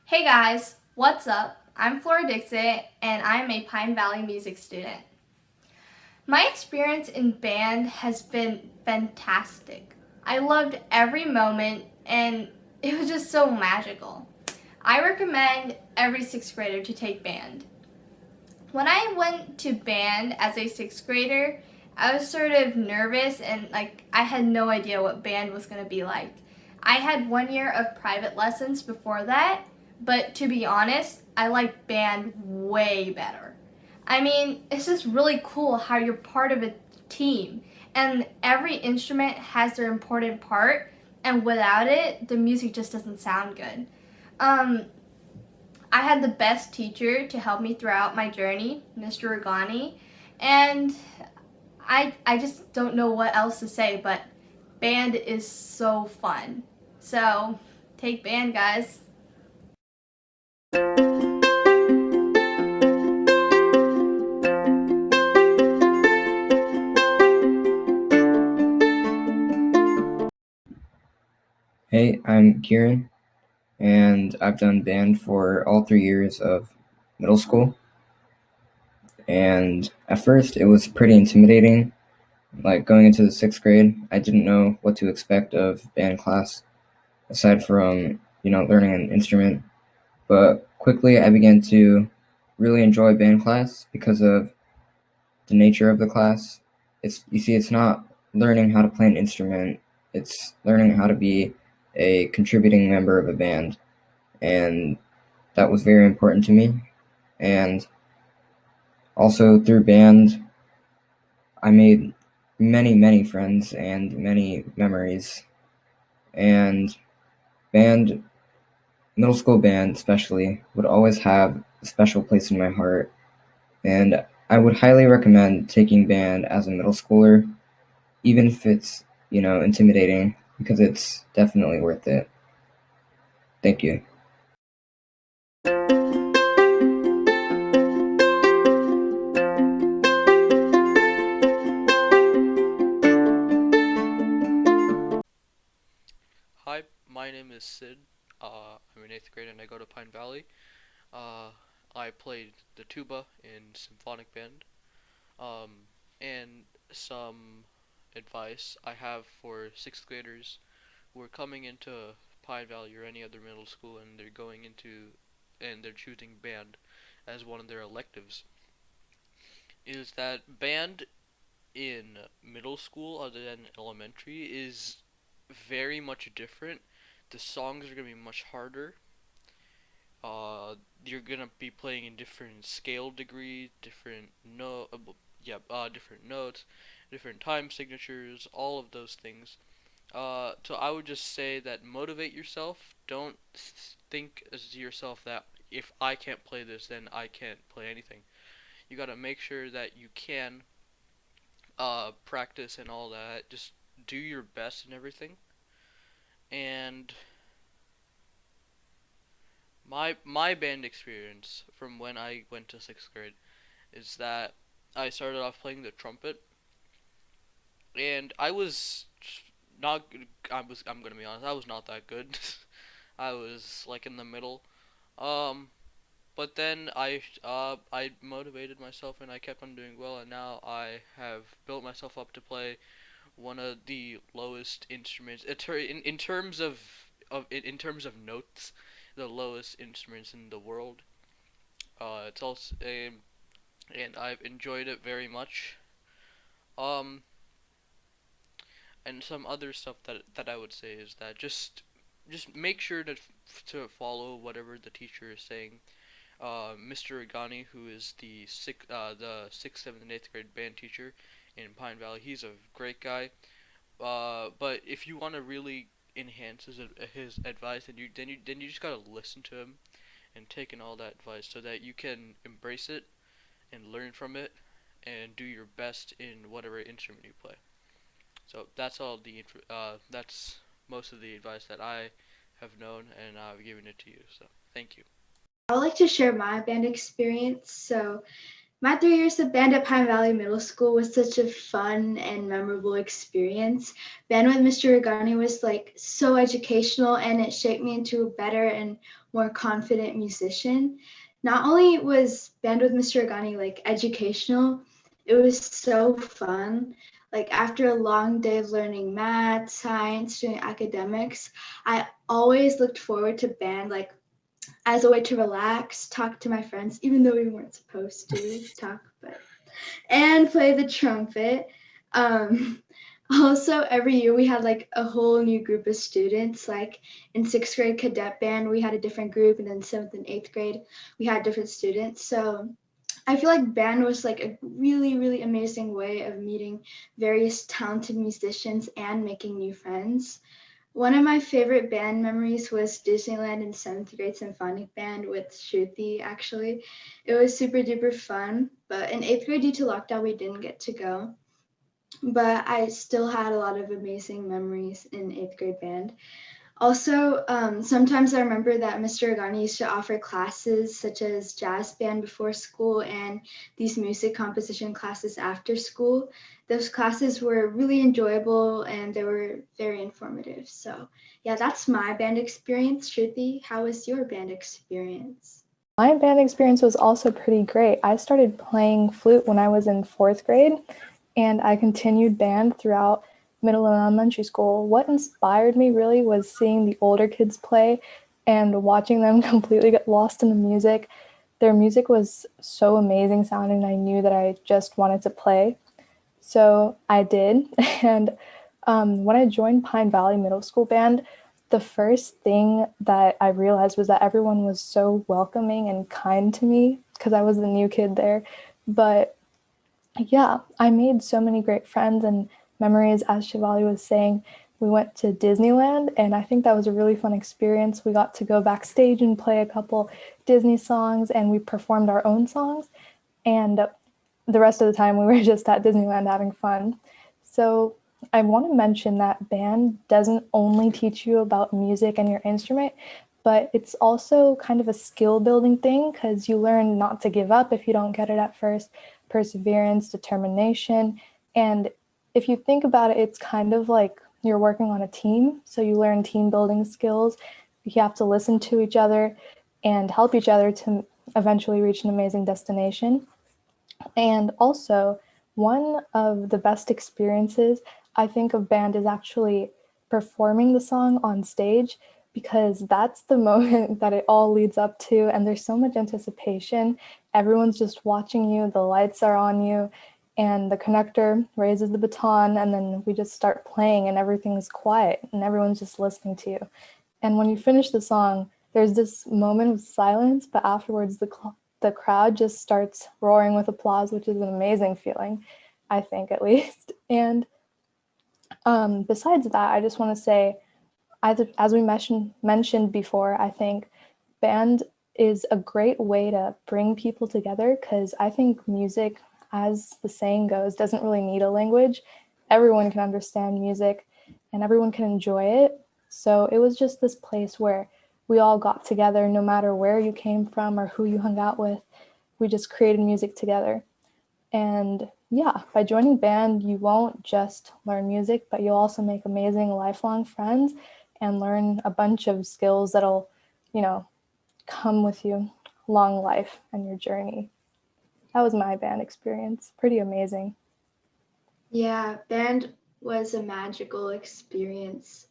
Hey guys, what's up? I'm Flora Dixit and I'm a Pine Valley music student. My experience in band has been fantastic. I loved every moment and it was just so magical. I recommend every sixth grader to take band. When I went to band as a sixth grader, I was sort of nervous and I had no idea what band was going to be like. I had 1 year of private lessons before that, but to be honest, I like band way better. I mean, it's just really cool how you're part of a team and every instrument has their important part, and without it, the music just doesn't sound good. Um, I had the best teacher to help me throughout my journey, Mr. Rugani, and I just don't know what else to say, but band is so fun. So, take band, guys. Hey, I'm Kiran, and I've done band for all 3 years of middle school. And at first, it was pretty intimidating. Like going into the sixth grade, I didn't know what to expect of band class, aside from, learning an instrument. But quickly, I began to really enjoy band class because of the nature of the class. It's not learning how to play an instrument, it's learning how to be a contributing member of a band. And that was very important to me. And also through band, I made many, many friends and many memories. And band, middle school band especially, would always have a special place in my heart. And I would highly recommend taking band as a middle schooler, even if it's, intimidating, because it's definitely worth it. Thank you. Hi, my name is Sid. I'm in 8th grade and I go to Pine Valley. Uh, I played the tuba in symphonic band. Um, and some advice I have for 6th graders who are coming into Pine Valley or any other middle school and they're choosing band as one of their electives is that band in middle school other than elementary is very much different. The songs are going to be much harder. You're gonna be playing in different scale degrees, different notes, different time signatures, all of those things. So I would just say that motivate yourself. Don't think as to yourself that if I can't play this, then I can't play anything. You gotta make sure that you can practice and all that. Just do your best and everything. And my band experience from when I went to 6th grade is that I started off playing the trumpet, and I was not. I'm gonna be honest. I was not that good. I was like in the middle. Um, but then I motivated myself and I kept on doing well, and now I have built myself up to play one of the lowest instruments in terms in terms of notes, the lowest instruments in the world. It's also and I've enjoyed it very much. Um, and some other stuff that I would say is that just make sure to follow whatever the teacher is saying. Mr. Rugani, who is the sixth, seventh, and eighth grade band teacher in Pine Valley, he's a great guy. But if you want to really enhance his advice, then you just gotta listen to him and take in all that advice so that you can embrace it and learn from it and do your best in whatever instrument you play. So that's most of the advice that I have known, and I've given it to you. So thank you. I would like to share my band experience. So My 3 years of band at Pine Valley Middle School was such a fun and memorable experience. Band with Mr. Rugani was like so educational, and it shaped me into a better and more confident musician. Not only was band with Mr. Rugani like educational, it was so fun. Like after a long day of learning math, science, doing academics, I always looked forward to band like as a way to relax, talk to my friends, even though we weren't supposed to talk, and play the trumpet. Um, Also, every year we had like a whole new group of students. Like in 6th grade cadet band, we had a different group, and then 7th and 8th grade, we had different students. So I feel like band was like a really, really amazing way of meeting various talented musicians and making new friends. One of my favorite band memories was Disneyland in 7th grade symphonic band with Shruti, actually. It was super duper fun, but in 8th grade, due to lockdown, we didn't get to go. But I still had a lot of amazing memories in 8th grade band. Also, sometimes I remember that Mr. Agani used to offer classes such as jazz band before school and these music composition classes after school. Those classes were really enjoyable and they were very informative. So, yeah, that's my band experience. Shruti, how was your band experience? My band experience was also pretty great. I started playing flute when I was in 4th grade, and I continued band throughout middle and elementary school. What inspired me really was seeing the older kids play and watching them completely get lost in the music. Their music was so amazing sounding, and I knew that I just wanted to play. So I did. And when I joined Pine Valley Middle School Band, the first thing that I realized was that everyone was so welcoming and kind to me because I was the new kid there. But yeah, I made so many great friends and memories. As Shivali was saying, we went to Disneyland, and I think that was a really fun experience. We got to go backstage and play a couple Disney songs, and we performed our own songs. And the rest of the time, we were just at Disneyland having fun. So I want to mention that band doesn't only teach you about music and your instrument, but it's also kind of a skill building thing because you learn not to give up if you don't get it at first, perseverance, determination. And if you think about it, it's kind of like you're working on a team. So you learn team building skills. You have to listen to each other and help each other to eventually reach an amazing destination. And also, one of the best experiences I think of band is actually performing the song on stage because that's the moment that it all leads up to. And there's so much anticipation. Everyone's just watching you, the lights are on you, and the conductor raises the baton, and then we just start playing, and everything's quiet, and everyone's just listening to you. And when you finish the song, there's this moment of silence, but afterwards the crowd just starts roaring with applause, which is an amazing feeling, I think at least. And besides that, I just want to say, as we mentioned before, I think band is a great way to bring people together because I think music, as the saying goes, doesn't really need a language. Everyone can understand music and everyone can enjoy it. So it was just this place where we all got together, no matter where you came from or who you hung out with. We just created music together. And yeah, by joining band, you won't just learn music, but you'll also make amazing lifelong friends and learn a bunch of skills that'll, you know, come with you long life and your journey. That was my band experience. Pretty amazing. Yeah, band was a magical experience.